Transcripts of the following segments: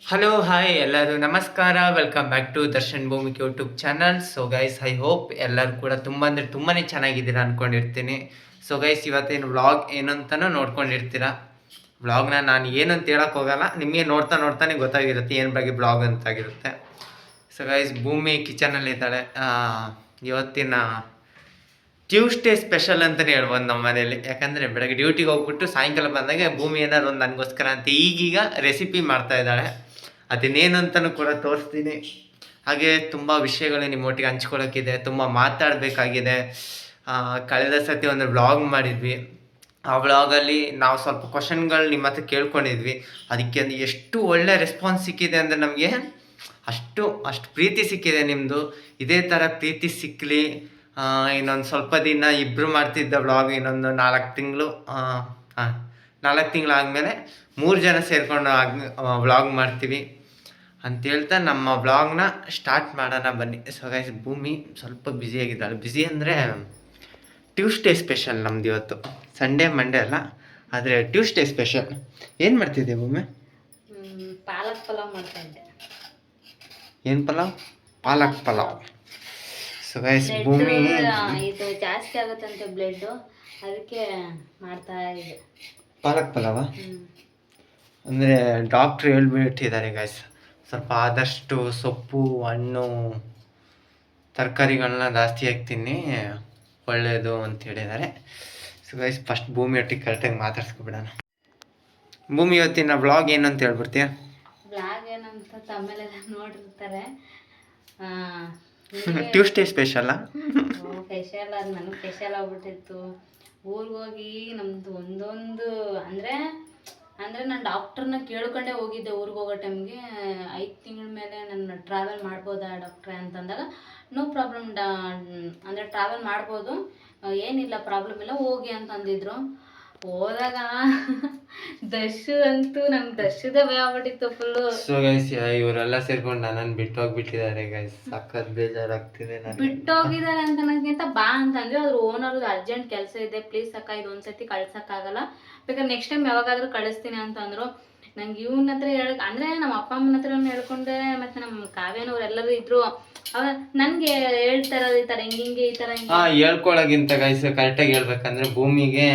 Hello hi ಎಲ್ಲರೂ ನಮಸ್ಕಾರ, welcome back to Darshan Bhoomik YouTube channel. So guys, I hope ಎಲ್ಲರೂ ಕೂಡ ತುಂಬ ಅಂದರೆ ತುಂಬಾ ಚೆನ್ನಾಗಿದ್ದೀರಾ ಅಂದ್ಕೊಂಡಿರ್ತೀನಿ. ಸೊ ಗೈಸ್, ಇವತ್ತೇನು ವ್ಲಾಗ್ ಏನಂತನೂ ನೋಡ್ಕೊಂಡಿರ್ತೀರಾ. ವ್ಲಾಗ್ನ ನಾನು ಏನು ಅಂತ ಹೇಳೋಕ್ಕೆ ಹೋಗಲ್ಲ, ನಿಮಗೆ ನೋಡ್ತಾ ನೋಡ್ತಾನೆ ಗೊತ್ತಾಗಿರುತ್ತೆ ಏನು ಬಗ್ಗೆ ಬ್ಲಾಗ್ ಅಂತಾಗಿರುತ್ತೆ. ಸೊ ಗೈಸ್, ಭೂಮಿ ಕಿಚನಲ್ಲಿದ್ದಾಳೆ. ಇವತ್ತಿನ ಟ್ಯೂಸ್ಡೇ ಸ್ಪೆಷಲ್ ಅಂತಲೇ ಹೇಳ್ಬೋದು ನಮ್ಮ ಮನೇಲಿ. ಯಾಕಂದರೆ ಬೆಳಗ್ಗೆ ಡ್ಯೂಟಿಗೆ ಹೋಗ್ಬಿಟ್ಟು ಸಾಯಂಕಾಲ ಬಂದಾಗ ಭೂಮಿ ಏನಾದ್ರು ಒಂದು ನನಗೋಸ್ಕರ ಅಂತ ಈಗೀಗ ರೆಸಿಪಿ ಮಾಡ್ತಾ ಇದ್ದಾಳೆ. ಅದನ್ನೇನು ಅಂತಲೂ ಕೂಡ ತೋರಿಸ್ತೀನಿ. ಹಾಗೆ ತುಂಬ ವಿಷಯಗಳು ನಿಮ್ಮೊಟ್ಟಿಗೆ ಹಂಚ್ಕೊಳ್ಳೋಕ್ಕಿದೆ, ತುಂಬ ಮಾತಾಡಬೇಕಾಗಿದೆ. ಕಳೆದ ಸತಿ ಒಂದು ವ್ಲಾಗ್ ಮಾಡಿದ್ವಿ. ಆ ವ್ಲಾಗಲ್ಲಿ ನಾವು ಸ್ವಲ್ಪ ಕ್ವಶನ್ಗಳು ನಿಮ್ಮ ಹತ್ರ ಕೇಳ್ಕೊಂಡಿದ್ವಿ. ಅದಕ್ಕೆ ಎಷ್ಟು ಒಳ್ಳೆ ರೆಸ್ಪಾನ್ಸ್ ಸಿಕ್ಕಿದೆ ಅಂದರೆ ನಮಗೆ ಅಷ್ಟು ಪ್ರೀತಿ ಸಿಕ್ಕಿದೆ ನಿಮ್ಮದು. ಇದೇ ಥರ ಪ್ರೀತಿ ಸಿಕ್ಕಲಿ. ಇನ್ನೊಂದು ಸ್ವಲ್ಪ ದಿನ ಇಬ್ಬರು ಮಾಡ್ತಿದ್ದ ವ್ಲಾಗ್ ಇನ್ನೊಂದು 4 ತಿಂಗಳು 4 ತಿಂಗಳಾದಮೇಲೆ 3 ಜನ ಸೇರಿಕೊಂಡು ವ್ಲಾಗ್ ಮಾಡ್ತೀವಿ ಅಂತ ಹೇಳ್ತಾ ನಮ್ಮ ವ್ಲಾಗ್ನ ಸ್ಟಾರ್ಟ್ ಮಾಡೋಣ ಬನ್ನಿ. ಸೊ ಗೈಸ್, ಭೂಮಿ ಸ್ವಲ್ಪ ಬ್ಯುಸಿಯಾಗಿದ್ದಾಳೆ. ಬ್ಯುಸಿ ಅಂದರೆ ಟ್ಯೂಸ್ಡೇ ಸ್ಪೆಷಲ್ ನಮ್ದು ಇವತ್ತು. ಸಂಡೇ ಮಂಡೇ ಅಲ್ಲ, ಆದರೆ ಟ್ಯೂಸ್ಡೇ ಸ್ಪೆಷಲ್. ಏನು ಮಾಡ್ತಿದ್ದೆ ಭೂಮಿ? ಪಾಲಕ್ ಪಲಾವ್ ಮಾಡ್ತಾ ಇದ್ದೆ. ಏನು ಪಲಾವ್? ಪಾಲಕ್ ಪಲಾವ್. ಸೊ ಗೈಸ್, ಭೂಮಿ ಇದು ಜಾಸ್ತಿ ಆಗುತ್ತಂತೆ ಬ್ಲಡ್, ಅದಕ್ಕೆ ಮಾಡ್ತಾ ಇದೆ. ಪಾಲಕ್ ಪಲಾವ ಅಂದರೆ ಡಾಕ್ಟ್ರು ಹೇಳ್ಬಿಟ್ಟಿದ್ದಾರೆ ಗೈಸ್, ಸ್ವಲ್ಪ ಆದಷ್ಟು ಸೊಪ್ಪು, ಹಣ್ಣು, ತರಕಾರಿಗಳನ್ನ ಜಾಸ್ತಿ ಹಾಕ್ತೀನಿ, ಒಳ್ಳೆಯದು ಅಂತ ಹೇಳಿದ್ದಾರೆ. ಸೊ ಗೈಸ್, ಫಸ್ಟ್ ಭೂಮಿ ಒಟ್ಟಿಗೆ ಕರೆಕ್ಟಾಗಿ ಮಾತಾಡ್ಸ್ಕೊಬಿಡೋಣ. ಭೂಮಿ ಇವತ್ತಿನ ವ್ಲಾಗ್ ಏನು ಅಂತ ಹೇಳ್ಬಿಡ್ತೀಯ? ಬ್ಲಾಗ್ ಏನಂತ ತಮ್ಮೇಲೆಲ್ಲ ನೋಡಿರ್ತಾರೆ. ಟ್ಯೂಸ್ಡೇ ಸ್ಪೆಷಲ್ಲ? ಸ್ಪೆಷಲ್ ಅದು ನನಗೆ ಸ್ಪೆಷಲ್ ಆಗ್ಬಿಟ್ಟಿತ್ತು. ಊರಿಗೆ ಹೋಗಿ ನಮ್ಮದು ಒಂದೊಂದು ಅಂದರೆ ನಾನು ಡಾಕ್ಟ್ರನ್ನ ಕೇಳ್ಕೊಂಡೇ ಹೋಗಿದ್ದೆ. ಊರಿಗೆ ಹೋಗೋ ಟೈಮ್ಗೆ 5 ತಿಂಗಳ ಮೇಲೆ ನಾನು ಟ್ರಾವೆಲ್ ಮಾಡ್ಬೋದಾ ಡಾಕ್ಟ್ರೆ ಅಂತಂದಾಗ, ನೋ ಪ್ರಾಬ್ಲಮ್ ಅಂದರೆ ಟ್ರಾವೆಲ್ ಮಾಡ್ಬೋದು, ಏನಿಲ್ಲ ಪ್ರಾಬ್ಲಮ್ ಇಲ್ಲ ಹೋಗಿ ಅಂತಂದಿದ್ರು. ಹೋದಾಗ ದರ್ಶು ಅಂತೂ ನಂಗೆ ದರ್ಶುದೇ ಭಯ ಆಗ್ಬಿಟ್ಟಿತ್ತು ಫುಲ್ಲು. ಸೊ ಗೈಸ್, ಇವರೆಲ್ಲ ಸೇರ್ಕೊಂಡು ನನ್ನನ್ನು ಬಿಟ್ಟು ಹೋಗ್ಬಿಟ್ಟಿದ್ದಾರೆ ಗೈಸ್. ಸಖತ್ ಬೇಜಾರಾಗ್ತಿದೆ. ನಾನು ಬಿಟ್ಟು ಹೋಗಿದ್ದಾರೆ ಅಂತ ನನಗಿಂತ ಬಾ ಅಂತಂದ್ರೆ ಅದ್ರ ಓನರ್ದು ಅರ್ಜೆಂಟ್ ಕೆಲಸ ಇದೆ, ಪ್ಲೀಸ್ ಅಕ್ಕ ಇದು ಒಂದ್ಸತಿ ಕಳ್ಸೋಕ್ಕಾಗಲ್ಲ, ಬೇಕಾದ್ರೆ ನೆಕ್ಸ್ಟ್ ಟೈಮ್ ಯಾವಾಗಾದ್ರೂ ಕಳಿಸ್ತೀನಿ ಅಂತಂದ್ರು. ನಂಗೆ ಇವನ ಹತ್ರ ಅಂದರೆ ನಮ್ಮ ಅಪ್ಪ ಅಮ್ಮನ ಹತ್ರ ಹೇಳ್ಕೊಂಡೆ, ಮತ್ತು ನಮ್ಮ ಕಾವ್ಯನವ್ರೆಲ್ಲರೂ ಇದ್ರು. ನನಗೆ ಹೇಳ್ತಾರದು ಈ ಥರ ಹಿಂಗೆ ಈ ಥರ ಹೇಳ್ಕೊಳಗಿಂತ ಗೈಸ್ ಕರೆಕ್ಟಾಗಿ ಹೇಳ್ಬೇಕಂದ್ರೆ ಭೂಮಿಗೆ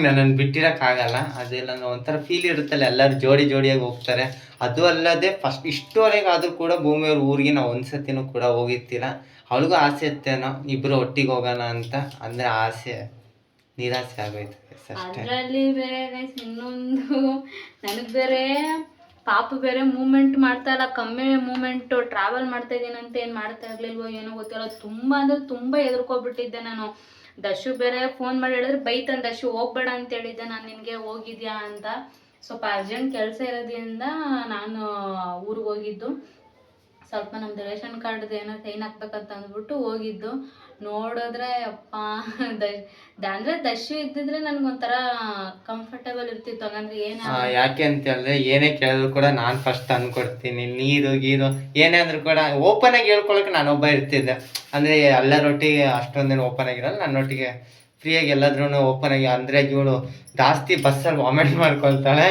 ನನ್ನನ್ನು ಬಿಟ್ಟಿರೋಕ್ಕಾಗಲ್ಲ. ಅದೆಲ್ಲ ಒಂಥರ ಫೀಲ್ ಇರುತ್ತಲ್ಲ, ಎಲ್ಲರೂ ಜೋಡಿಯಾಗಿ ಹೋಗ್ತಾರೆ. ಅದು ಅಲ್ಲದೆ ಫಸ್ಟ್ ಇಷ್ಟುವರೆಗೆ ಆದರೂ ಕೂಡ ಭೂಮಿಯವ್ರ ಊರಿಗೆ ನಾವು ಒಂದ್ಸತಿನೂ ಕೂಡ ಹೋಗಿರ್ತಿಲ್ಲ. ಅವಳಿಗೂ ಆಸೆ ಇತ್ತೇನೋ ಇಬ್ಬರು ಒಟ್ಟಿಗೆ ಹೋಗೋಣ ಅಂತ, ಅಂದರೆ ಆಸೆ ನಿರಾಸೆ ಆಗೋಯ್ತು ಅಷ್ಟೇ. ಅದರಲ್ಲಿ ಬೇರೆ ಗೈಸ್ ಇನ್ನೊಂದು, ನನಗೆ ಬೇರೆ ಪಾಪು ಬೇರೆ ಮೂಮೆಂಟ್ ಮಾಡ್ತಾ ಇಲ್ಲ, ಕಮ್ಮಿ ಮೂಮೆಂಟು. ಟ್ರಾವೆಲ್ ಮಾಡ್ತಾ ಇದ್ದೀನಂತ ಏನು ಮಾಡ್ತಾ ಇರಲಿಲ್ವೋ ಏನೋ ಗೊತ್ತಿಲ್ಲ, ತುಂಬ ಅಂದರೆ ತುಂಬ ಹೆದರ್ಕೊಬಿಟ್ಟಿದ್ದೆ ನಾನು. ದಶು ಬೇರೆ ಫೋನ್ ಮಾಡಿ ಹೇಳಿದ್ರೆ ಬೈತಾನೆ, ದಶು ಹೋಗ್ಬೇಡ ಅಂತ ಹೇಳಿದ್ದೆ ನಾನು ನಿನಗೆ, ಹೋಗಿದ್ಯಾ ಅಂತ. ಸ್ವಲ್ಪ ಅರ್ಜೆಂಟ್ ಕೆಲಸ ಇರೋದ್ರಿಂದ ನಾನು ಊರಿಗೆ ಹೋಗಿದ್ದು. ಸ್ವಲ್ಪ ನಮ್ಮದು ರೇಷನ್ ಕಾರ್ಡ್ದು ಏನೋ ಸೈನ್ ಹಾಕ್ಬೇಕಂತ ಅಂದ್ಬಿಟ್ಟು ಹೋಗಿದ್ದು. ನೋಡಿದ್ರೆ ಅಪ್ಪ ಅಂದರೆ ದಶು ಇದ್ದಿದ್ರೆ ನನಗೊಂಥರ ಕಂಫರ್ಟೇಬಲ್ ಇರ್ತಿತ್ತು. ಹಂಗಂದ್ರೆ ಯಾಕೆ ಅಂತ ಹೇಳಿದ್ರೆ ಏನೇ ಕೇಳಿದ್ರು ಕೂಡ ನಾನು ಫಸ್ಟ್ ತಂದ್ಕೊಡ್ತೀನಿ. ನೀರು ಗೀರು ಏನೇ ಅಂದ್ರೂ ಕೂಡ ಓಪನ್ ಆಗಿ ಹೇಳ್ಕೊಳಕ್ಕೆ ನಾನೊಬ್ಬ ಇರ್ತಿದ್ದೆ. ಅಂದರೆ ಎಲ್ಲರೊಟ್ಟಿಗೆ ಅಷ್ಟೊಂದೇನು ಓಪನ್ ಆಗಿರಲ್ಲ, ನನ್ನೊಟ್ಟಿಗೆ ಫ್ರೀಯಾಗಿ ಎಲ್ಲಾದ್ರೂ ಓಪನ್ ಆಗಿ. ಅಂದರೆ ಇವಳು ಜಾಸ್ತಿ ಬಸ್ಸಲ್ಲಿ ವಾಮಿಟ್ ಮಾಡ್ಕೊಳ್ತಾಳೆ,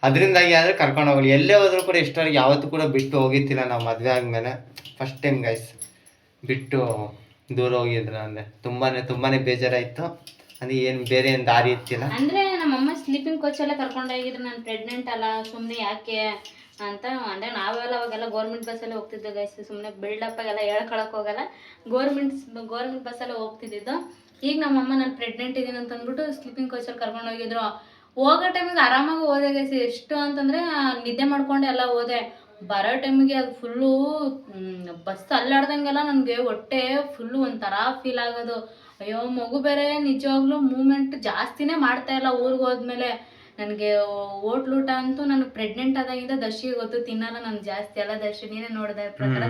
ಅದರಿಂದಾಗಿ ಆದರೆ ಕರ್ಕೊಂಡು ಹೋಗಲಿ. ಎಲ್ಲೇ ಹೋದರೂ ಕೂಡ ಇಷ್ಟವರೆಗೆ ಯಾವತ್ತೂ ಕೂಡ ಬಿಟ್ಟು ಹೋಗಿತ್ತಿಲ್ಲ. ನಾವು ಮದುವೆ ಆದಮೇಲೆ ಫಸ್ಟ್ ಟೈಮ್ ಗೈಸ್ ಬಿಟ್ಟು ದೂರ ಹೋಗಿದ್ರು. ಅಂದರೆ ತುಂಬಾ ಬೇಜಾರಾಯಿತು. ಅದು ಏನು ಬೇರೆ ಏನು ದಾರಿ ಇತ್ತಿಲ್ಲ. ಅಂದರೆ ನಮ್ಮಮ್ಮ ಸ್ಲೀಪಿಂಗ್ ಕೋಚೆಲ್ಲ ಕರ್ಕೊಂಡು ಹೋಗಿದ್ರು. ನಾನು ಪ್ರೆಗ್ನೆಂಟ್ ಅಲ್ಲ, ಸುಮ್ಮನೆ ಯಾಕೆ ಅಂತ. ಅಂದರೆ ನಾವೆಲ್ಲ ಅವಾಗೆಲ್ಲ ಗೌರ್ಮೆಂಟ್ ಬಸ್ಸಲ್ಲೇ ಹೋಗ್ತಿದ್ದೆ ಗೈಸ್, ಸುಮ್ಮನೆ ಬಿಲ್ಡಪ್ಪಾಗೆಲ್ಲ ಹೇಳ್ಕೊಳಕ್ಕೆ ಹೋಗಲ್ಲ, ಗೌರ್ಮೆಂಟ್ ಬಸ್ಸಲ್ಲೇ ಹೋಗ್ತಿದ್ದಿದ್ದು. ಈಗ ನಮ್ಮಮ್ಮ ನಾನು ಪ್ರೆಗ್ನೆಂಟ್ ಇದ್ದೀನಿ ಅಂತ ಅಂದ್ಬಿಟ್ಟು ಸ್ಲೀಪಿಂಗ್ ಕೋಚಲ್ಲಿ ಕರ್ಕೊಂಡು ಹೋಗಿದ್ರು. ಹೋಗೋ ಟೈಮಿಗೆ ಆರಾಮಾಗಿ ಹೋದೆ ಗೈಸ್. ಎಷ್ಟು ಅಂತಂದರೆ ನಿದ್ದೆ ಮಾಡ್ಕೊಂಡು ಎಲ್ಲ ಹೋದೆ. ಬರೋ ಟೈಮಿಗೆ ಅದು ಫುಲ್ಲು ಬಸ್ ಅಲ್ಲಾಡ್ದಂಗೆಲ್ಲ ನನಗೆ ಹೊಟ್ಟೆ ಫುಲ್ಲು ಒಂಥರ ಫೀಲ್ ಆಗೋದು. ಅಯ್ಯೋ ಮಗು ಬೇರೆ ನಿಜವಾಗ್ಲೂ ಮೂಮೆಂಟ್ ಜಾಸ್ತಿನೇ ಮಾಡ್ತಾಯಿಲ್ಲ ಊರಿಗೆ ಹೋದ್ಮೇಲೆ. ನನಗೆ ಹೋಟ್ಲೂಟ ಅಂತೂ ನನಗೆ ಪ್ರೆಗ್ನೆಂಟ್ ಆದಾಗಿಂದ ದಶಿಗೆ ಗೊತ್ತು, ತಿನ್ನಲ್ಲ ನಾನು ಜಾಸ್ತಿ. ಎಲ್ಲ ದಶಿ ನೀನೇ ನೋಡಿದೆ ಪ್ರಕಾರ.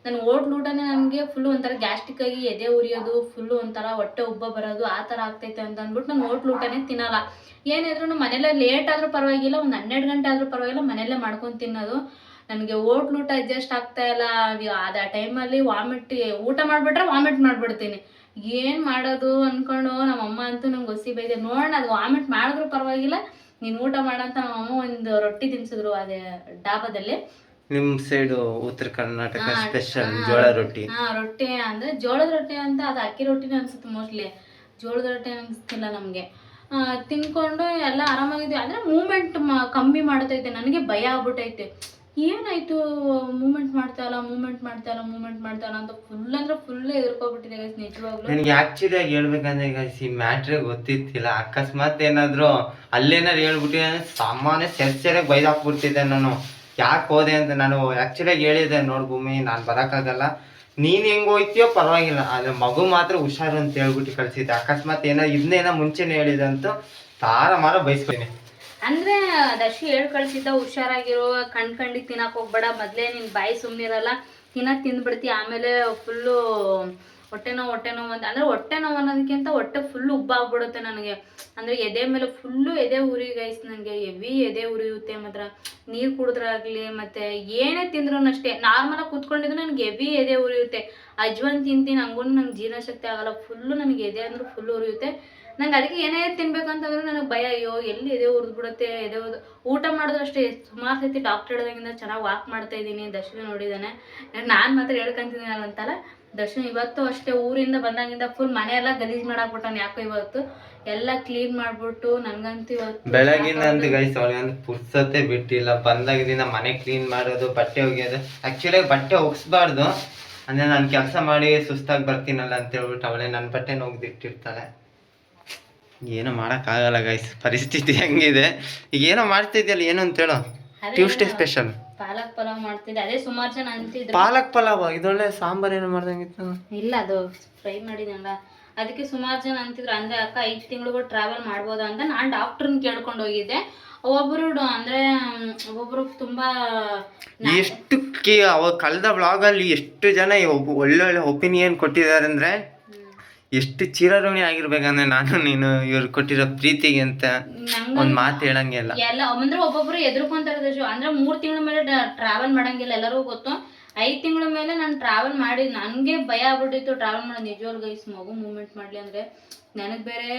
ನಾನು ಹೋಟ್ಲೂಟನೇ ನನಗೆ ಫುಲ್ಲು ಒಂಥರ ಗ್ಯಾಸ್ಟ್ರಿಕ್ ಆಗಿ ಎದೆ ಉರಿಯೋದು, ಫುಲ್ಲು ಒಂಥರ ಹೊಟ್ಟೆ ಉಬ್ಬ ಬರೋದು, ಆ ಥರ ಆಗ್ತೈತೆ ಅಂತ ಅಂದ್ಬಿಟ್ಟು ನಾನು ಹೋಟ್ಲೂಟನೇ ತಿನ್ನಲ್ಲ. ಏನಿದ್ರು ಮನೇಲೇ ಲೇಟ್ ಆದರೂ ಪರವಾಗಿಲ್ಲ, ಒಂದು 12 ಗಂಟೆ ಆದರೂ ಪರವಾಗಿಲ್ಲ, ಮನೆಯಲ್ಲೇ ಮಾಡ್ಕೊಂಡು ತಿನ್ನೋದು. ನನಗೆ ಹೋಟ್ಲೂಟ ಅಡ್ಜಸ್ಟ್ ಆಗ್ತಾಯಿಲ್ಲ. ಅದು ಆ ಟೈಮಲ್ಲಿ ಊಟ ಮಾಡಿಬಿಟ್ರೆ ವಾಮಿಟ್ ಮಾಡಿಬಿಡ್ತೀನಿ. ಏನು ಮಾಡೋದು ಅಂದ್ಕೊಂಡು ನಮ್ಮಮ್ಮ ಅಂತೂ ನಂಗೆ ಗೊಸಿ ಬೈದೆ. ನೋಡೋಣ, ಅದು ವಾಮಿಟ್ ಮಾಡಿದ್ರೂ ಪರವಾಗಿಲ್ಲ, ನೀನು ಊಟ ಮಾಡಂತ ನಮ್ಮಮ್ಮ ಒಂದು ರೊಟ್ಟಿ ತಿನ್ಸಿದ್ರು ಅದೇ ಡಾಬಾದಲ್ಲಿ. ನಿಮ್ಮ ಸೈಡು ಉತ್ತರ ಕರ್ನಾಟಕ ಸ್ಪೆಷಲ್ ಜೋಳ ರೊಟ್ಟಿ. ರೊಟ್ಟಿ ಅಂದ್ರೆ ಜೋಳದ ರೊಟ್ಟಿ ಅಂತ, ಅದು ಅಕ್ಕಿ ರೊಟ್ಟಿನೇ ಅನ್ಸುತ್ತೆ ಮೋಸ್ಟ್ಲಿ, ಜೋಳದ ರೊಟ್ಟಿ ಅನಿಸ್ತಿಲ್ಲ ನಮಗೆ. ತಿನ್ಕೊಂಡು ಎಲ್ಲ ಆರಾಮಾಗಿದ್ವಿ. ಅಂದರೆ ಮೂಮೆಂಟ್ ಕಮ್ಮಿ ಮಾಡ್ತೈತೆ. ನನಗೆ ಭಯ ಆಗ್ಬಿಟ್ಟೈತೆ, ಏನಾಯ್ತು ಮೂಮೆಂಟ್ ಮಾಡ್ತಾಯಿಲ್ಲ ಅಂತ ಫುಲ್ ಅಂದ್ರೆ ಫುಲ್ ಎದುರ್ಕೊಬಿಟ್ಟಿದೆ ಗೈಸ್ ನಿಜವಾಗ್ಲೂ. ನನಗೆ ಆ್ಯಕ್ಚುಲಿ ಆಗಿ ಹೇಳ್ಬೇಕಂದ್ರೆ ಗೈಸ್ ಈ ಮ್ಯಾಟ್ರೇ ಗೊತ್ತಿತ್ತಿಲ್ಲ. ಅಕಸ್ಮಾತ್ ಏನಾದರೂ ಅಲ್ಲೇನಾರು ಹೇಳ್ಬಿಟ್ಟು ಸಾಮಾನ್ಯ ಸೆರ್ಸೆರಾಗಿ ಬೈದಾಕ್ಬಿಡ್ತಿದ್ದೆ ನಾನು. ಯಾಕೆ ಹೋದೆ ಅಂತ ನಾನು ಆ್ಯಕ್ಚುಲಿಯಾಗಿ ಹೇಳಿದೆ, ನೋಡು ಭೂಮಿ ನಾನು ಬರೋಕ್ಕಾಗಲ್ಲ, ನೀನು ಹೆಂಗೆ ಹೋಯ್ತೀಯೋ ಪರವಾಗಿಲ್ಲ, ಆದರೆ ಮಗು ಮಾತ್ರ ಹುಷಾರು ಅಂತ ಹೇಳ್ಬಿಟ್ಟು ಕಳಿಸಿದ್ದೆ. ಅಕಸ್ಮಾತ್ ಇದನ್ನೇನೋ ಮುಂಚೆನೇ ಹೇಳಿದೆ ಅಂತ ಮಾರ ಬೈಸ್ತೀನಿ. ಅಂದ್ರೆ ದಶು ಹೇಳ್ ಕಳ್ಸಿದ್ದ, ಹುಷಾರಾಗಿರೋ, ಕಂಡಿಗೆ ತಿನ್ನಕ್ ಹೋಗ್ಬೇಡ, ಮೊದ್ಲೇ ನಿನ್ ಬಾಯಿ ಸುಮ್ಮನಿರಲ್ಲ, ತಿಂದ್ಬಿಡ್ತಿ, ಆಮೇಲೆ ಫುಲ್ಲು ಹೊಟ್ಟೆ ನೋವು ಅಂತ. ಅಂದ್ರೆ ಹೊಟ್ಟೆ ನೋವು ಅನ್ನೋದಕ್ಕಿಂತ ಹೊಟ್ಟೆ ಫುಲ್ಲು ಉಬ್ಬಾಗ್ಬಿಡುತ್ತೆ ನನಗೆ. ಅಂದ್ರೆ ಎದೆ ಮೇಲೆ ಫುಲ್ಲು ಎದೆ ಉರಿ ಗೈಸ್, ನನಗೆ ಹೆವಿ ಎದೆ ಉರಿಯುತ್ತೆ. ಮಾತ್ರ ನೀರು ಕುಡಿದ್ರಾಗ್ಲಿ ಮತ್ತೆ ಏನೇ ತಿಂದ್ರು ಅಷ್ಟೇ, ನಾರ್ಮಲಾಗಿ ಕೂತ್ಕೊಂಡಿದ್ರೆ ನನಗೆ ಹೆವಿ ಎದೆ ಉರಿಯುತ್ತೆ. ಅಜ್ವಾನ್ ತಿಂತೀನಿ, ಹಂಗೂ ನಂಗೆ ಜೀರ್ಣಶಕ್ತಿ ಆಗಲ್ಲ, ಫುಲ್ಲು ನನಗೆ ಎದೆ ಅಂದ್ರೆ ಫುಲ್ಲು ಉರಿಯುತ್ತೆ. ನಂಗೆ ಅದಕ್ಕೆ ಏನೇ ತಿನ್ಬೇಕಂತಂದ್ರೆ ನನಗೆ ಭಯ, ಅಯ್ಯೋ ಎಲ್ಲಿ ಎದೆ ಉರಿದ್ಬಿಡುತ್ತೆ, ಊಟ ಮಾಡಿದ್ರು ಅಷ್ಟೇ. ಸುಮಾರು ಸತಿ ಡಾಕ್ಟರ್ ಹೇಳಿದಾಗಿಂದ ಚೆನ್ನಾಗಿ ವಾಕ್ ಮಾಡ್ತಾ ಇದ್ದೀನಿ, ದರ್ಶನ ನೋಡಿದ್ದಾನೆ. ನಾನು ಮಾತ್ರ ಹೇಳ್ಕೊಂತಿದ್ದೀನಿ ಅಂತಲ್ಲ, ದರ್ಶನ್ ಇವತ್ತು ಅಷ್ಟೇ ಊರಿಂದ ಬಂದಾಗಿಂದ ಫುಲ್ ಮನೆಯೆಲ್ಲ ಗಲೀಜ್ ಮಾಡಾಕ್ಬಿಟ್ಟಾನೆ. ಯಾಕೋ ಇವತ್ತು ಎಲ್ಲ ಕ್ಲೀನ್ ಮಾಡ್ಬಿಟ್ಟು ನನಗಂತೂ ಇವತ್ತು ಬೆಳಗಿನ ಅಂತ ಗೈಸ್ ಅವಳಿಗಂತ ಪುರ್ಸತ್ತೆ ಬಿಟ್ಟಿಲ್ಲ. ಬಂದಾಗಿದ್ದಿಂದ ಮನೆ ಕ್ಲೀನ್ ಮಾಡೋದು, ಬಟ್ಟೆ ಒಗೆಯೋದು. ಆ್ಯಕ್ಚುಲಿಯಾಗಿ ಬಟ್ಟೆ ಒಗಿಸ್ಬಾರ್ದು, ಅಂದರೆ ನಾನು ಕೆಲಸ ಮಾಡಿ ಸುಸ್ತಾಗಿ ಬರ್ತೀನಲ್ಲ ಅಂತ ಹೇಳ್ಬಿಟ್ಟು ಅವಳೇ ನನ್ನ ಬಟ್ಟೆನ ಒಗ್ದಿಟ್ಟಿರ್ತಾಳೆ. ಏನೋ ಮಾಡೋಕ್ಕಾಗಲ್ಲ ಗೈಸ್, ಪರಿಸ್ಥಿತಿ ಹೆಂಗಿದೆ. ಈಗ ಏನೋ ಮಾಡ್ತಿದ್ಯಲ್ಲ, ಏನು ಅಂತ ಹೇಳೋ. ಟ್ಯೂಸ್ಡೇ ಸ್ಪೆಷಲ್ ಪಾಲಕ್ ಪಲಾವ್ ಮಾಡ್ತಿದ್ದೆ. ಅದೇ ಸುಮಾರು ಜನ ಅಂತಿದ್ರು ಪಾಲಕ್ ಪಲಾವ್, ಇದೊಳ್ಳೆ ಸಾಂಬಾರ್ ಏನೋ ಮಾಡ್ದಂಗಿತ್ತು. ಇಲ್ಲ, ಅದು ಫ್ರೈ ಮಾಡಿದಂಗ. ಅದಕ್ಕೆ ಸುಮಾರು ಜನ ಅಂತಿದ್ರು, ಅಂದ್ರೆ ಅಕ್ಕ 5 ತಿಂಗಳಿಗೂ ಟ್ರಾವೆಲ್ ಮಾಡ್ಬೋದಾ ಅಂತ. ನಾನು ಡಾಕ್ಟ್ರನ್ನ ಕೇಳ್ಕೊಂಡು ಹೋಗಿದ್ದೆ. ಒಬ್ಬೊಬ್ರು ತುಂಬಾ ಎಷ್ಟು ಅವಾಗ ಕಳೆದ ವ್ಲಾಗಲ್ಲಿ ಎಷ್ಟು ಜನ ಒಳ್ಳೊಳ್ಳೆ ಒಪಿನಿಯನ್ ಕೊಟ್ಟಿದ್ದಾರೆ ಅಂದ್ರೆ, ಎಷ್ಟು ಚಿರಋಣಿ ಆಗಿರ್ಬೇಕಂದ್ರೆ ನಾನು ನೀನು ಇವ್ರು ಕೊಟ್ಟಿರೋ ಪ್ರೀತಿಗೆ ಅಂತ ಒಂದ್ ಮಾತು ಹೇಳಂಗಿಲ್ಲ. ಎಲ್ಲ ಅಂದ್ರೆ ಒಬ್ಬೊಬ್ರು ಎದುರ್ಕೊಂತಾರೆ. ಅಂದ್ರೆ 3 ತಿಂಗಳ ಮೇಲೆ ಟ್ರಾವೆಲ್ ಮಾಡಂಗಿಲ್ಲ, ಎಲ್ಲರಿಗೂ ಗೊತ್ತು. 5 ತಿಂಗಳ ಮೇಲೆ ನಾನು ಟ್ರಾವೆಲ್ ಮಾಡಿ ನನಗೆ ಭಯ ಆಗ್ಬಿಟ್ಟಿತ್ತು ಟ್ರಾವೆಲ್ ಮಾಡೋದು. ನಿಜವಾಗ್ಲೂ ಗೈಸ್, ಮಗು ಮೂವ್ಮೆಂಟ್ ಮಾಡಲಿ ಅಂದರೆ ನನಗೆ ಬೇರೆ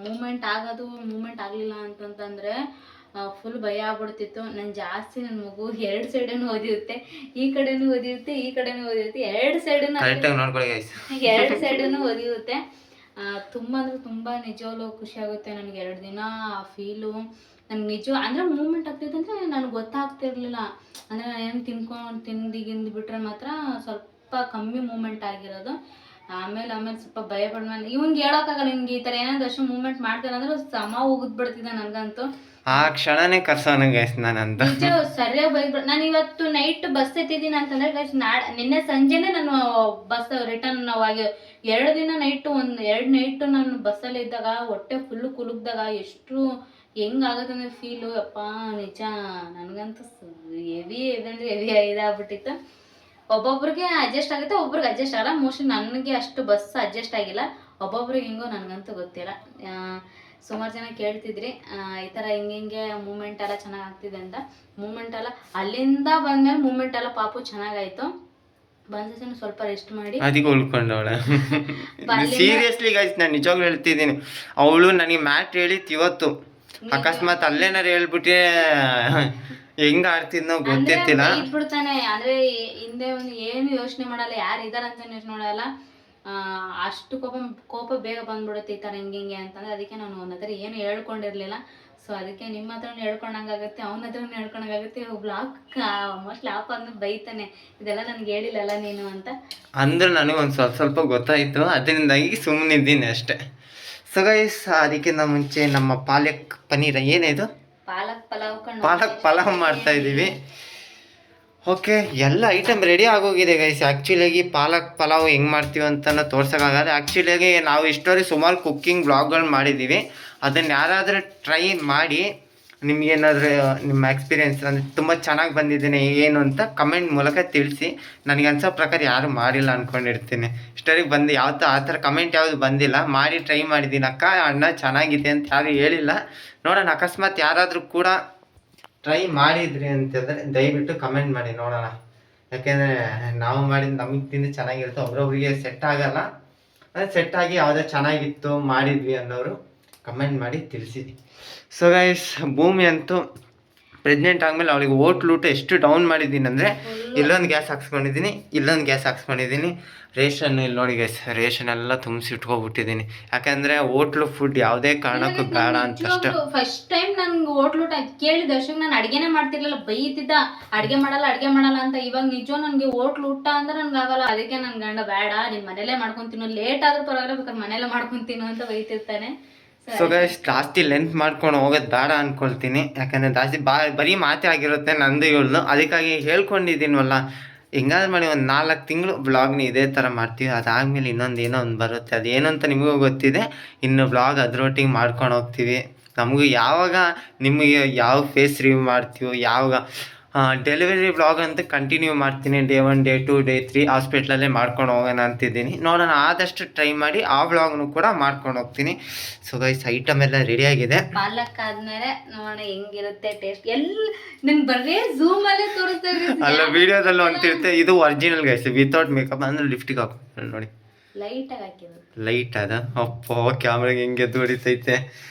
ಮೂವ್ಮೆಂಟ್ ಆಗಲಿಲ್ಲ ಅಂತಂತಂದರೆ ಫುಲ್ ಭಯ ಆಗ್ಬಿಡ್ತಿತ್ತು. ನಾನು ಜಾಸ್ತಿ ನನ್ನ ಮಗು 2 ಸೈಡನ್ನು ಓದಿರುತ್ತೆ, ಈ ಕಡೆನೂ ಓದಿರುತ್ತೆ, 2 ಸೈಡನ್ನು 2 ಸೈಡನ್ನು ಓದಿರುತ್ತೆ. ತುಂಬ ಅಂದರೆ ತುಂಬ ನಿಜವಾಗ್ಲೂ ಖುಷಿ ಆಗುತ್ತೆ ನನಗೆ. 2 ದಿನ ಆ ಫೀಲು ನನಗೆ ನಿಜ. ಅಂದರೆ ಮೂವ್ಮೆಂಟ್ ಆಗ್ತಿತ್ತು ಅಂದರೆ ನನಗೆ ಗೊತ್ತಾಗ್ತಿರ್ಲಿಲ್ಲ. ಅಂದರೆ ನಾನು ಏನು ತಿಂದು ಬಿಟ್ರೆ ಮಾತ್ರ ಸ್ವಲ್ಪ ಕಮ್ಮಿ ಮೂವ್ಮೆಂಟ್ ಆಗಿರೋದು. ಆಮೇಲೆ ಸ್ವಲ್ಪ ಭಯ ಪಡ್ಮೇಲೆ ಇವಂಗೆ ಹೇಳೋಕ್ಕಾಗಲ್ಲ, ನಿಮ್ಗೆ ಈ ಥರ ಏನಾದ್ರು ಅಷ್ಟು ಮೂವ್ಮೆಂಟ್ ಮಾಡ್ತಾರೆ ಅಂದ್ರೆ ಸಮ ಹೋಗಿದ್ಬಿಡ್ತಿದ್ದೆ ನನಗಂತೂ. ಆ ಕ್ಷಣನೇ ಕರ್ಸೋಣ ಗೈಸ್ ನಾನಂತ ಸರಿಯಾಗಿ ಬೈದ್ಬಿಡ. ನಾನು ಇವತ್ತು ನೈಟ್ ಬಸ್ ಎತ್ತಿದ್ದೀನಿ ಅಂತಂದ್ರೆ ಗೈಸ್, ನಿನ್ನೆ ಸಂಜೆನೇ ನಾನು ಬಸ್ ರಿಟರ್ನ್ ಆಗಿ 2 ದಿನ ನೈಟು 2 ನೈಟು ನಾನು ಬಸ್ಸಲ್ಲಿ ಇದ್ದಾಗ ಹೊಟ್ಟೆ ಫುಲ್ಲು ಕುಲುಕ್ದಾಗ ಎಷ್ಟು ಹೆಂಗಾಗತ್ತಂದ್ರೆ ಫೀಲು, ಅಪ್ಪ ನಿಜ ನನಗಂತೂ ಹೆವಿ ಅಂದರೆ ಹೆವಿ ಇದಾಗ್ಬಿಟ್ಟಿತ್ತು. ಒಬ್ಬೊಬ್ರಿಗೆ ಅಡ್ಜಸ್ಟ್ ಆಗುತ್ತೆ, ಒಬ್ರಿಗೆ ಅಡ್ಜಸ್ಟ್ ಆಗಲ್ಲ. ಮೋಸ್ಟ್ಲಿ ನನಗೆ ಅಷ್ಟು ಬಸ್ ಅಡ್ಜಸ್ಟ್ ಆಗಿಲ್ಲ, ಒಬ್ಬೊಬ್ರಿಗೆ ಹೆಂಗೋ ನನಗಂತೂ ಗೊತ್ತಿಲ್ಲ. ಸುಮಾರು ಜನ ಕೇಳ್ತಿದ್ರಿ ಈ ಥರ ಹಿಂಗೆ ಮೂಮೆಂಟ್ ಎಲ್ಲ ಚೆನ್ನಾಗಿ ಆಗ್ತಿದೆ ಅಂತ. ಮೂಮೆಂಟ್ ಎಲ್ಲ ಅಲ್ಲಿಂದ ಬಂದ್ಮೇಲೆ ಮೂಮೆಂಟ್ ಎಲ್ಲ ಪಾಪು ಚೆನ್ನಾಗಾಯ್ತು. ಬಂದ ಸ್ವಲ್ಪ ರೆಸ್ಟ್ ಮಾಡಿ ಅದಕ್ಕೆ ಉಳ್ಕೊಂಡವಳೆ. ಸೀರಿಯಸ್ಲಿ ಗೈಸ್, ನಾನು ನಿಜವಾಗ್ಲೂ ಹೇಳ್ತಿದ್ದೀನಿ, ಅವಳು ನನಗೆ ಮ್ಯಾಟ್ ಹೇಳಿತ್ತು ಇವತ್ತು. ಅಕಸ್ಮಾತ್ ಅಲ್ಲೇನಾರು ಹೇಳ್ಬಿಟ್ಟೆ ಹೆಂಗ ಆಡ್ತಿದ್ನೋ ಗೊತ್ತಿರ್ತಿಲ್ಲ. ಬಿಡ್ತಾನೆ ಅಂದ್ರೆ ಹಿಂದೆ ಒಂದು ಏನು ಯೋಚನೆ ಮಾಡಲ್ಲ, ಯಾರು ಇದಾರಂತ ಯೋಚನೆ ಮಾಡಲ್ಲ. ಅಷ್ಟು ಕೋಪ ಬೇಗ ಬಂದ್ಬಿಡುತ್ತೆ ಈ ಥರ ಹಿಂಗೆ ಅಂತಂದ್ರೆ. ಅದಕ್ಕೆ ನಾನು ಅವನ ಹತ್ರ ಏನು ಹೇಳ್ಕೊಂಡಿರ್ಲಿಲ್ಲ. ಸೊ ಅದಕ್ಕೆ ನಿಮ್ಮ ಹತ್ರನೂ ಹೇಳ್ಕೊಂಡಂಗಾಗುತ್ತೆ, ಅವನ ಹತ್ರನೂ ಹೇಳ್ಕೊಂಡಂಗಾಗುತ್ತೆ. ಬ್ಲಾಗ್ ಮೋಸ್ಟ್ಲಿ ಆಫ್ ಆದ್ಮೇಲೆ ಬೈತಾನೆ, ಇದೆಲ್ಲ ನನಗೆ ಹೇಳಿಲ್ಲಲ್ಲ ನೀನು ಅಂತ. ಅಂದ್ರೆ ನನಗೆ ಒಂದು ಸ್ವಲ್ಪ ಗೊತ್ತಾಯಿತು, ಅದರಿಂದಾಗಿ ಸುಮ್ಮನಿದ್ದೀನಿ ಅಷ್ಟೇ. ಸೊ ಗೈಸ್, ಅದಕ್ಕಿಂತ ಮುಂಚೆ ನಮ್ಮ ಪಾಲಕ್ ಪನ್ನೀರ್ ಏನಿದು ಪಾಲಕ್ ಪಲಾವ್ ಮಾಡ್ತಾ ಇದ್ದೀವಿ. ಓಕೆ, ಎಲ್ಲ ಐಟಮ್ ರೆಡಿ ಆಗೋಗಿದೆ ಗೈಸ್. ಆ್ಯಕ್ಚುಲಿಯಾಗಿ ಪಾಲಕ್ ಪಲಾವ್ ಹೆಂಗೆ ಮಾಡ್ತೀವಿ ಅಂತಲೂ ತೋರ್ಸೋಕ್ಕಾಗಲ್ಲ. ಆ್ಯಕ್ಚುಲಿಯಾಗಿ ನಾವು ಇಷ್ಟೋರಿ ಸುಮಾರು ಕುಕ್ಕಿಂಗ್ ಬ್ಲಾಗ್ಗಳು ಮಾಡಿದ್ದೀವಿ. ಅದನ್ನು ಯಾರಾದರೂ ಟ್ರೈ ಮಾಡಿ ನಿಮಗೇನಾದರೂ ನಿಮ್ಮ ಎಕ್ಸ್ಪೀರಿಯೆನ್ಸ್ ಅಂದರೆ ತುಂಬ ಚೆನ್ನಾಗಿ ಬಂದಿದ್ದೇನೆ ಏನು ಅಂತ ಕಮೆಂಟ್ ಮೂಲಕ ತಿಳಿಸಿ. ನನಗೆ ಅನ್ಸೋ ಪ್ರಕಾರ ಯಾರು ಮಾಡಿಲ್ಲ ಅಂದ್ಕೊಂಡಿರ್ತೀನಿ. ಇಷ್ಟವರೆಗೆ ಬಂದು ಆ ಥರ ಕಮೆಂಟ್ ಯಾವುದು ಬಂದಿಲ್ಲ. ಮಾಡಿ ಟ್ರೈ ಮಾಡಿದ್ದೀನಿ ಅಕ್ಕ ಅಣ್ಣ ಚೆನ್ನಾಗಿದೆ ಅಂತ ಯಾರು ಹೇಳಿಲ್ಲ. ನೋಡೋಣ, ಅಕಸ್ಮಾತ್ ಯಾರಾದರೂ ಕೂಡ ಟ್ರೈ ಮಾಡಿದ್ರಿ ಅಂತಂದರೆ ದಯವಿಟ್ಟು ಕಮೆಂಟ್ ಮಾಡಿ ನೋಡೋಣ. ಯಾಕೆಂದರೆ ನಾವು ಮಾಡಿದ ನಮಗೆ ತಿಂದು ಚೆನ್ನಾಗಿರುತ್ತೆ, ಒಬ್ರೊಬ್ರಿಗೆ ಸೆಟ್ ಆಗಲ್ಲ. ಅಂದರೆ ಸೆಟ್ ಆಗಿ ಯಾವುದೇ ಚೆನ್ನಾಗಿತ್ತು ಮಾಡಿದ್ವಿ ಅನ್ನೋರು ಕಮೆಂಟ್ ಮಾಡಿ ತಿಳಿಸಿ. ಸೊ ಗೈಸ್, ಭೂಮಿ ಅಂತೂ ಪ್ರೆಗ್ನೆಂಟ್ ಆದಮೇಲೆ ಅವಳಿಗೆ ಹೋಟ್ಲು ಊಟ ಎಷ್ಟು ಡೌನ್ ಮಾಡಿದ್ದೀನಿ ಅಂದರೆ, ಇಲ್ಲೊಂದು ಗ್ಯಾಸ್ ಹಾಕ್ಸ್ಕೊಂಡಿದ್ದೀನಿ, ಇಲ್ಲೊಂದು ಗ್ಯಾಸ್ ಹಾಕ್ಸ್ಕೊಂಡಿದ್ದೀನಿ. ರೇಷನ್ ಇಲ್ಲಿ ನೋಡಿ ಗೈಸ್, ರೇಷನ್ ಎಲ್ಲ ತುಂಬಿಸಿ ಇಟ್ಕೊಬಿಟ್ಟಿದ್ದೀನಿ. ಯಾಕಂದರೆ ಹೋಟ್ಲು ಫುಡ್ ಯಾವುದೇ ಕಾರಣಕ್ಕೂ ಬೇಡ ಅಂತ ಅಷ್ಟೇ. ಫಸ್ಟ್ ಟೈಮ್ ನನ್ಗೆ ಹೋಟ್ಲು ಊಟ ಕೇಳಿದ ಅಷ್ಟಕ್ಕೆ ನಾನು ಅಡುಗೆನೇ ಮಾಡ್ತಿರ್ಲಿಲ್ಲ, ಬೈತಿದ್ದ ಅಡುಗೆ ಮಾಡಲ್ಲ ಅಂತ. ಇವಾಗ ನಿಜ ನನಗೆ ಹೋಟ್ಲು ಊಟ ಅಂದ್ರೆ ನನ್ಗೆ ಆಗಲ್ಲ. ಅದಕ್ಕೆ ನನ್ನ ಗಂಡ ಬೇಡ, ನೀನು ಮನೇಲೇ ಮಾಡ್ಕೊತೀನೋ, ಲೇಟ್ ಆದ್ರೂ ಪರವಾಗಿಲ್ಲ, ಬೇಕಾದ್ರೆ ಮನೇಲೇ ಮಾಡ್ಕೊತೀನೋ ಅಂತ ಬೈತಿರ್ತಾನೆ. ಸೊ ಗೈಸ್, ಜಾಸ್ತಿ ಲೆಂತ್ ಮಾಡ್ಕೊಂಡು ಹೋಗೋದು ಬೇಡ ಅಂದ್ಕೊಳ್ತೀನಿ. ಯಾಕಂದರೆ ಜಾಸ್ತಿ ಬರೀ ಮಾತೇ ಆಗಿರುತ್ತೆ ನಂದು ಇವಳು. ಅದಕ್ಕಾಗಿ ಹೇಳ್ಕೊಂಡಿದ್ದೀನವಲ್ಲ, ಹಿಂಗಾದ್ರೆ ಮಾಡಿ ಒಂದು 4 ತಿಂಗಳು ಬ್ಲಾಗ್ನ ಇದೇ ಥರ ಮಾಡ್ತೀವಿ. ಅದಾದಮೇಲೆ ಇನ್ನೊಂದು ಏನೋ ಒಂದು ಬರುತ್ತೆ, ಅದೇನು ಅಂತ ನಿಮಗೂ ಗೊತ್ತಿದೆ. ಇನ್ನು ಬ್ಲಾಗ್ ಅದರೊಟ್ಟಿಗೆ ಮಾಡ್ಕೊಂಡು ಹೋಗ್ತೀವಿ. ನಮಗೂ ಯಾವಾಗ ನಿಮಗೆ ಯಾವ ಫೇಸ್ ರಿವ್ಯೂ ಮಾಡ್ತೀವೋ, ಯಾವಾಗ ಡೆಲಿವರಿ ಬ್ಲಾಗ್ ಅಂತ ಕಂಟಿನ್ಯೂ ಮಾಡ್ತೀನಿ. ಡೇ 1, ಡೇ 2, ಡೇ 3 ಹಾಸ್ಪಿಟ್ಲಲ್ಲೇ ಮಾಡ್ಕೊಂಡು ಹೋಗೋಣ ಅಂತಿದ್ದೀನಿ. ನೋಡೋಣ, ಆದಷ್ಟು ಟ್ರೈ ಮಾಡಿ ಆ ಬ್ಲಾಗ್ನು ಕೂಡ ಮಾಡ್ಕೊಂಡು ಹೋಗ್ತೀನಿ. ಸೊ ಗೈಸ್, ಐಟಮ್ ಎಲ್ಲ ರೆಡಿಯಾಗಿದೆ. ಪಾಲಕ್ ಆದ್ಮೇಲೆ ನೋಡೋಣ ಹೆಂಗಿರುತ್ತೆ ಟೇಸ್ಟ್. ನಿನ್ ಬರೀ ಝೂಮ್ ಅಲ್ಲೇ ತೋರಿಸ್ತಾರೆ, ಅಲ್ಲ ವಿಡಿಯೋದಲ್ಲೂ ಅಂತಿರುತ್ತೆ. ಇದು ಒರಿಜಿನಲ್ ಗೈಸ್, ವಿತೌಟ್ ಮೇಕಪ್. ಅಂದ್ರೆ ಲಿಫ್ಟಿಗೆ ಹಾಕಿ ನೋಡಿ, ಲೈಟ್ ಆಗಿ ಹಾಕಿರೋದು. ಲೈಟ್ ಅದ ಅಪ್ಪ, ಕ್ಯಾಮ್ರಾಗೆ ಹೆಂಗೆ ಹೊಡಿತೈತೆ.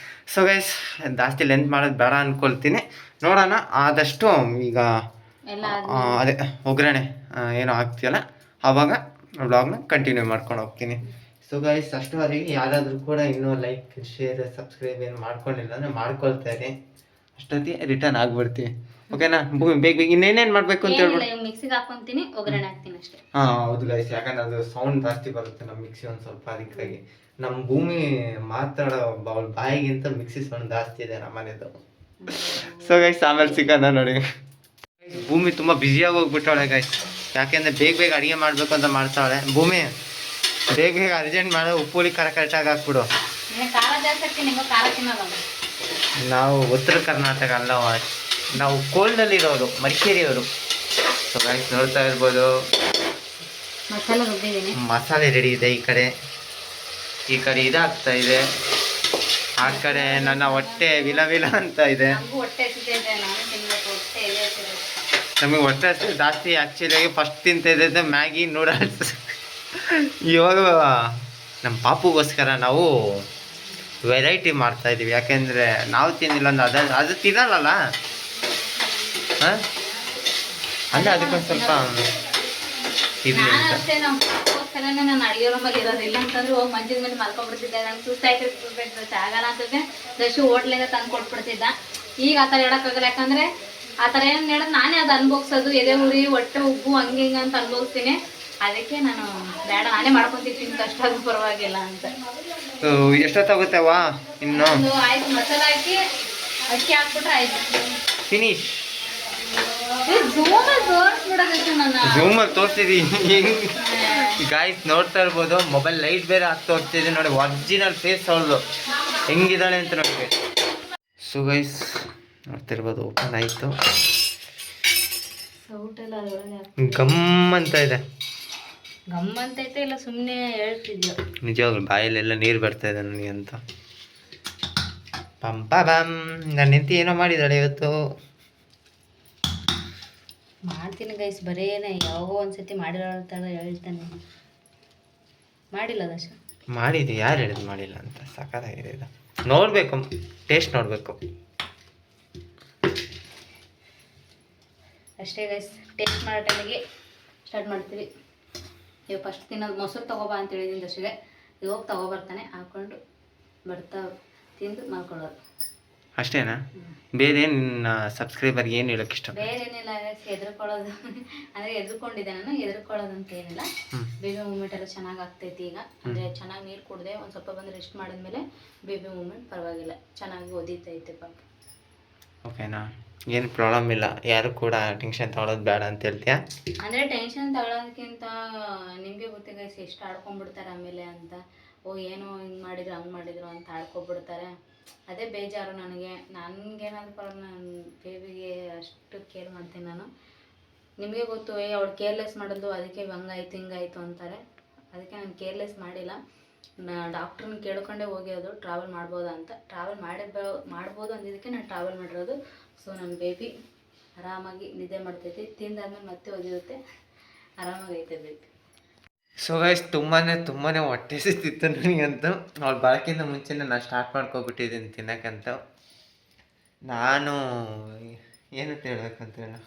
ಸೊ ಗೈಸ್, ಜಾಸ್ತಿ ಲೆಂತ್ ಮಾಡೋದು ಬೇಡ ಅಂದ್ಕೊಳ್ತೀನಿ. ನೋಡೋಣ, ಆದಷ್ಟು ಈಗ ಅದೇ ಒಗ್ಗರಣೆ ಏನೋ ಹಾಕ್ತೀಯಲ್ಲ, ಆವಾಗ ವ್ಲಾಗ್ನ ಕಂಟಿನ್ಯೂ ಮಾಡ್ಕೊಂಡು ಹೋಗ್ತೀನಿ. ಸೊ ಗೈಸ್, ಅಷ್ಟುವರೆಗೆ ಯಾರಾದರೂ ಕೂಡ ಇನ್ನೂ ಲೈಕ್, ಶೇರ್, ಸಬ್ಸ್ಕ್ರೈಬ್ ಏನು ಮಾಡ್ಕೊಂಡಿಲ್ಲ ಅಂದರೆ ಮಾಡ್ಕೊಳ್ತಾ ಇರಿ. ಅಷ್ಟೊತ್ತಿಗೆ ರಿಟರ್ನ್ ಆಗ್ಬಿಡ್ತೀವಿ. ಓಕೆನಾ? ಬೇಗ ಇನ್ನೇನೇನು ಮಾಡಬೇಕು ಅಂತ ಹೇಳ್ಬಿಟ್ಟು ಮಿಕ್ಸಿಗೆ ಹಾಕೊಂತೀನಿ, ಒಗ್ಗರಣೆ ಹಾಕ್ತೀನಿ ಅಷ್ಟೇ. ಹೌದು ಗೈಸ್, ಯಾಕಂದ್ರೆ ಅದು ಸೌಂಡ್ ಜಾಸ್ತಿ ಬರುತ್ತೆ ನಮ್ಮ ಮಿಕ್ಸಿ ಒಂದು ಸ್ವಲ್ಪ. ಅದಕ್ಕಾಗಿ ನಮ್ಮ ಭೂಮಿ ಮಾತಾಡೋ ಬಾಯಿಗಿಂತ ಮಿಕ್ಸಿ ಸೌಂಡ್ ಜಾಸ್ತಿ ಇದೆ ನಮ್ಮ ಮನೆದು. ಸೊ ಗೈಸ್, ಆಮೇಲೆ ಸಿಗೋಣ ನೋಡಿ. ಭೂಮಿ ತುಂಬ ಬ್ಯುಸಿಯಾಗಿ ಹೋಗ್ಬಿಟ್ಟವಳೆ ಗೈಸ್. ಯಾಕೆಂದರೆ ಬೇಗ ಅಡುಗೆ ಮಾಡಬೇಕು ಅಂತ ಮಾಡ್ತಾಳೆ. ಭೂಮಿ, ಬೇಗ ಅರ್ಜೆಂಟ್ ಮಾಡೋ, ಉಪ್ಪುಳಿ ಕರೆಕ್ಟಾಗಿ ಹಾಕ್ಬಿಡು. ನಾವು ಉತ್ತರ ಕರ್ನಾಟಕ ಅಲ್ಲ, ನಾವು ಕೋಲ್ಡಲ್ಲಿರೋರು, ಮಡಿಕೇರಿಯವರು. ಸೊ ಗೈಸ್, ನೋಡ್ತಾ ಇರ್ಬೋದು, ಮಸಾಲೆ ರೆಡಿ ಇದೆ. ಈ ಕಡೆ ಇದಾಗ್ತಾ ಇದೆ, ಆ ಕಡೆ ನನ್ನ ಹೊಟ್ಟೆ ವಿಲ ಅಂತ ಇದೆ. ನಮಗೆ ಹೊಟ್ಟೆ ಜಾಸ್ತಿ ಆ್ಯಕ್ಚುಲಿಯಾಗಿ ಫಸ್ಟ್ ತಿಂತಿದ್ದೆ ಮ್ಯಾಗಿ, ನೂಡಲ್ಸ್. ಇವಾಗ ನಮ್ಮ ಪಾಪುಗೋಸ್ಕರ ನಾವು ವೆರೈಟಿ ಮಾಡ್ತಾಯಿದ್ದೀವಿ. ಯಾಕೆಂದರೆ ನಾವು ತಿನ್ನಿಲ್ಲ ಅಂದ್ರೆ ಅದು ತಿನ್ನಲ್ಲ. ಹಾಂ, ಅಂದರೆ ಅದಕ್ಕೊಂದು ಸ್ವಲ್ಪ ಇರಲಿ ಅಂತ. ನಾನು ಅಡುಗೆ ರೂಮಲ್ಲಿ ಇರೋದಿಲ್ಲ ಅಂತಂದ್ರೆ ಹೋಗಿ ಮಂಚದ ಮೇಲೆ ಮಲ್ಕೊಂಡ್ಬಿಡ್ತಿದ್ದೆ. ನಂಗೆ ಸುಸ್ತಾಯ್ತಿರ್ಬೇಕು, ಆಗಲ್ಲ ಅಂತಂದ್ರೆ ದಶು ಹೋಟ್ಲಿಗೆ ತಂದು ಕೊಟ್ಬಿಡ್ತಿದ್ದ. ಈಗ ಆ ಥರ ಹೇಳೋಕ್ಕಾಗಲ್ಲ, ಯಾಕಂದರೆ ಆ ಥರ ಏನು ಹೇಳೋದು ನಾನೇ ಅದು ಅನ್ಭೋಗ್ಸೋದು, ಎದೆ ಉರಿ, ಹೊಟ್ಟೆ ಉಬ್ಬು, ಹಂಗೆ ಹಿಂಗೆ ಅಂತ ಅನ್ಭೋಗ್ತೀನಿ. ಅದಕ್ಕೆ ನಾನು ಬೇಡ, ನಾನೇ ಮಾಡ್ಕೊತಿರ್ತೀನಿ, ಕಷ್ಟ ಆದ್ರೂ ಪರವಾಗಿಲ್ಲ ಅಂತ. ಎಷ್ಟೊತ್ತಾಗುತ್ತವ ಇನ್ನು? ಆಯ್ತು, ಮಸಾಲೆ ಹಾಕಿ ಅಕ್ಕಿ ಹಾಕ್ಬಿಟ್ರೆ ಆಯ್ತು, ಫಿನಿಶ್. ಝೂಮಲ್ಲಿ ತೋರಿಸಿದೀನಿ ಗಾಯ್ಸ್, ನೋಡ್ತಾ ಇರ್ಬೋದು. ಮೊಬೈಲ್ ಲೈಟ್ ಬೇರೆ ಆಗ್ತಾ ಹೋಗ್ತಿದೆ ನೋಡಿ. ಒರಿಜಿನಲ್ ಫೇಸ್ ಅವಳು ಹೆಂಗಿದ್ದಾಳೆ ಅಂತ ನೋಡಿ. ಸೊ ಗೈಸ್, ನೋಡ್ತಾ ಇರ್ಬೋದು, ಓಪನ್ ಆಯಿತು. ಗಮ್ ಅಂತ ಇದೆ. ಗಮ್ಮಂತೈತೆ ಇಲ್ಲ, ಸುಮ್ಮನೆ ಹೇಳ್ತಿದ್ಯೋ. ನಿಜವಾಗ್ಲು ಬಾಯಲ್ಲೆಲ್ಲ ನೀರು ಬರ್ತಾ ಇದೆ ನನಗೆ ಅಂತ. ಪಂಪಂ, ನನ್ನ ಹೆಂಡತಿ ಏನೋ ಮಾಡಿದ್ದಾಳೆ ಇವತ್ತು. ಮಾಡ್ತೀನಿ ಗೈಸ್, ಬರೇನೆ ಯಾವಾಗೋ ಒಂದ್ಸತಿ ಮಾಡಿರೋಳ್ತಾಳೆ ಹೇಳ್ತಾನೆ. ಮಾಡಿಲ್ಲ ದಶ ಮಾಡಿದ್ದು, ಯಾರು ಹೇಳಿದ್ರು ಮಾಡಿಲ್ಲ ಅಂತ? ಸಖತ್ತಾಗಿದೆ ಇದು. ನೋಡಬೇಕು, ಟೇಸ್ಟ್ ನೋಡಬೇಕು ಅಷ್ಟೇ ಗೈಸ್. ಟೇಸ್ಟ್ ಮಾಡೋ ಟೈಮಿಗೆ ಸ್ಟಾರ್ಟ್ ಮಾಡ್ತೀವಿ. ಇವಾಗ ಫಸ್ಟ್ ತಿನ್ನೋದು ಮೊಸರು ತೊಗೊಬಾ ಅಂತ ಹೇಳಿದ್ದೀನಿ ದಶಗೆ. ಇವಾಗ ತೊಗೊಬರ್ತಾನೆ, ಹಾಕ್ಕೊಂಡು ಬರ್ತಾ ತಿಂದು ಮಾಡ್ಕೊಳ್ಳೋದು ಅಷ್ಟೇನಾ? ಬೇರೆ ನಿನ್ನ ಸಬ್ಸ್ಕ್ರೈಬರ್ಗೆ ಏನು ಹೇಳೋಕ್ಕೆ ಇಷ್ಟ? ಬೇರೆ ಏನಿಲ್ಲ ಗೈಸ್, ಹೆದರ್ಕೊಳ್ಳೋದು ಅಂದರೆ ಹೆದರ್ಕೊಂಡಿದ್ದೆ ನಾನು. ಹೆದರ್ಕೊಳ್ಳೋದು ಅಂತ ಏನಿಲ್ಲ. ಬೇಬಿ ಮೂಮೆಂಟ್ ಎಲ್ಲ ಚೆನ್ನಾಗಿ ಆಗ್ತೈತಿ ಈಗ. ಅಂದರೆ ಚೆನ್ನಾಗಿ ನೀರು ಕುಡಿದೆ, ಒಂದು ಸ್ವಲ್ಪ ಬಂದು ರೆಸ್ಟ್ ಮಾಡಿದ್ಮೇಲೆ ಬೇಬಿ ಮೂಮೆಂಟ್ ಪರವಾಗಿಲ್ಲ, ಚೆನ್ನಾಗಿ ಓದಿತೈತೆ ಪಾಪ. ಓಕೆನಾ? ಏನು ಪ್ರಾಬ್ಲಮ್ ಇಲ್ಲ. ಯಾರು ಕೂಡ ಟೆನ್ಷನ್ ತಗೊಳ್ಳೋದು ಬೇಡ ಅಂತ ಹೇಳ್ತೀಯಾ? ಅಂದರೆ ಟೆನ್ಷನ್ ತಗೊಳ್ಳೋದಕ್ಕಿಂತ ನಿಮಗೆ ಗೊತ್ತೇ ಗೈಸ್, ಎಷ್ಟು ಆಡ್ಕೊಂಡ್ಬಿಡ್ತಾರೆ ಆಮೇಲೆ ಅಂತ. ಓ ಏನೋ ಹಿಂಗೆ ಮಾಡಿದ್ರು, ಹಂಗೆ ಮಾಡಿದ್ರು ಅಂತ ಆಡ್ಕೊಬಿಡ್ತಾರೆ. ಅದೇ ಬೇಜಾರು ನನಗೆ. ನನಗೇನಾದ್ರು ಪರವಾಗಿಲ್ಲ, ನಾನು ಬೇಬಿಗೆ ಅಷ್ಟು ಕೇರ್ ಮಾಡ್ತೀನಿ ನಾನು. ನಿಮಗೆ ಗೊತ್ತು, ಅವಳು ಕೇರ್ಲೆಸ್ ಮಾಡೋದು, ಅದಕ್ಕೆ ಹಂಗಾಯ್ತು ಹಿಂಗಾಯ್ತು ಅಂತಾರೆ. ಅದಕ್ಕೆ ನಾನು ಕೇರ್ಲೆಸ್ ಮಾಡಿಲ್ಲ. ಡಾಕ್ಟ್ರನ್ನ ಕೇಳ್ಕೊಂಡೇ ಹೋಗಿರೋದು ಟ್ರಾವೆಲ್ ಮಾಡ್ಬೋದಾ ಅಂತ. ಟ್ರಾವೆಲ್ ಮಾಡ್ಬೋದು ಅಂದಿದ್ದಕ್ಕೆ ನಾನು ಟ್ರಾವೆಲ್ ಮಾಡಿರೋದು. ಸೊ ನನ್ನ ಬೇಬಿ ಆರಾಮಾಗಿ ನಿದ್ದೆ ಮಾಡ್ತೈತಿ. ತಿಂದಾದ್ಮೇಲೆ ಮತ್ತೆ ಒದಿರುತ್ತೆ, ಆರಾಮಾಗಿ ಐತೆ ಬೇಬಿ. ಸೊ ಗೈಸ್ ತುಂಬಾ ಹೊಟ್ಟೆ ಸಿಕ್ತಿತ್ತು ನನಗಂತೂ. ಅವ್ಳು ಬರೋಕ್ಕಿಂತ ಮುಂಚೆನೇ ನಾನು ಸ್ಟಾರ್ಟ್ ಮಾಡ್ಕೊಬಿಟ್ಟಿದ್ದೀನಿ ತಿನ್ನೋಕ್ಕಂತ. ನಾನು ಏನಂತ ಹೇಳ್ಬೇಕಂತ ಹೇಳು.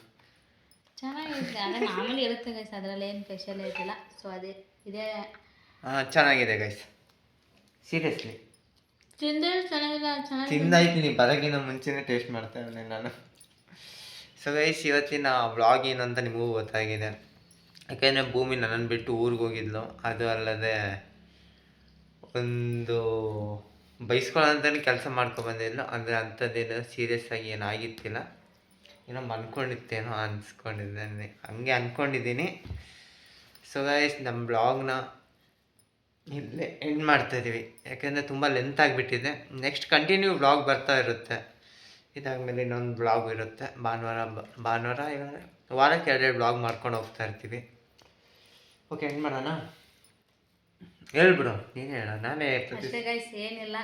ಚೆನ್ನಾಗಿದೆ, ಅದೇ ಮಾಮೂಲಿ ಇರುತ್ತೆ ಗೈಸ್, ಅದರಲ್ಲಿ ಏನು ಸ್ಪೆಷಲ್ ಇರಲಿಲ್ಲ. ಸೊ ಅದೇ ಇದೇ ಹಾಂ ಚೆನ್ನಾಗಿದೆ ಗೈಸ್, ಸೀರಿಯಸ್ಲಿ ತಿಂದರೆ ಚೆನ್ನಾಗಿದೆ. ತಿಂದಾಯ್ತೀನಿ, ಬರೋಕ್ಕಿಂತ ಮುಂಚೆನೇ ಟೇಸ್ಟ್ ಮಾಡ್ತಾ ಇದ್ದೀನಿ ನಾನು. ಸೊ ಗೈಸ್ ಇವತ್ತಿನ ವ್ಲಾಗ್ ಏನು ಅಂತ ನಿಮಗೂ ಗೊತ್ತಾಗಿದೆ. ಯಾಕೆಂದರೆ ಭೂಮಿ ನನ್ನನ್ನು ಬಿಟ್ಟು ಊರಿಗೆ ಹೋಗಿದ್ಲು. ಅದು ಅಲ್ಲದೆ ಒಂದು ಬೈಸ್ಕೊಳ್ಳೋಂತಾನೆ ಕೆಲಸ ಮಾಡ್ಕೊಬಂದಿದ್ಲು. ಅಂದರೆ ಅಂಥದ್ದೇನು ಸೀರಿಯಸ್ ಆಗಿ ಏನಾಗಿತ್ತಿಲ್ಲ, ಏನೋ ಅಂದ್ಕೊಂಡಿತ್ತೇನೋ ಅನ್ಸ್ಕೊಂಡಿದ್ದೇನೆ, ಹಂಗೆ ಅಂದ್ಕೊಂಡಿದ್ದೀನಿ. ಸೊ ಗೈಸ್ ನಮ್ಮ ಬ್ಲಾಗ್ನ ಇಲ್ಲೇ ಎಂಡ್ ಮಾಡ್ತಾಯಿದ್ದೀವಿ, ಯಾಕೆಂದರೆ ತುಂಬ ಲೆಂತ್ ಆಗಿಬಿಟ್ಟಿದೆ. ನೆಕ್ಸ್ಟ್ ಕಂಟಿನ್ಯೂ ಬ್ಲಾಗ್ ಬರ್ತಾ ಇರುತ್ತೆ. ಇದಾದಮೇಲೆ ಇನ್ನೊಂದು ಬ್ಲಾಗ್ ಇರುತ್ತೆ ಭಾನುವಾರ ವಾರಕ್ಕೆ 2 ಬ್ಲಾಗ್ ಮಾಡ್ಕೊಂಡು ಹೋಗ್ತಾ ಇರ್ತೀವಿ. ಓಕೆ ಎಂಡ್ ಮಾಡೋಣ. ಹೇಳ್ಬಿಡು, ನೀನು ಹೇಳ, ನಾನೇ ಅಷ್ಟೇ ಗೈಸ್, ಏನಿಲ್ಲ.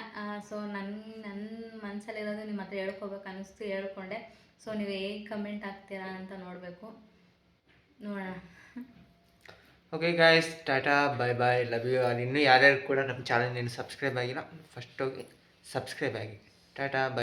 ಸೊ ನನ್ನ ಮನಸ್ಸಲ್ಲಿರೋದು ನಿಮ್ಮ ಹತ್ರ ಹೇಳ್ಕೊಬೇಕು ಅನ್ನಿಸ್ತು, ಹೇಳ್ಕೊಂಡೆ. ಸೊ ನೀವು ಹೇಗೆ ಕಮೆಂಟ್ ಹಾಕ್ತೀರಾ ಅಂತ ನೋಡಬೇಕು, ನೋಡೋಣ. ಓಕೆ ಗಾಯ್ಸ್, ಟಾಟಾ, bye bye, love you all. ಇನ್ನೂ ಯಾರ್ಯಾರು ಕೂಡ ನಮ್ಮ ಚಾನಲ್ ನೀನು ಸಬ್ಸ್ಕ್ರೈಬ್ ಆಗಿಲ್ಲ, ಫಸ್ಟ್ ಹೋಗಿ ಸಬ್ಸ್ಕ್ರೈಬ್ ಆಗಿ. ಟಾಟಾ, ಬೈ.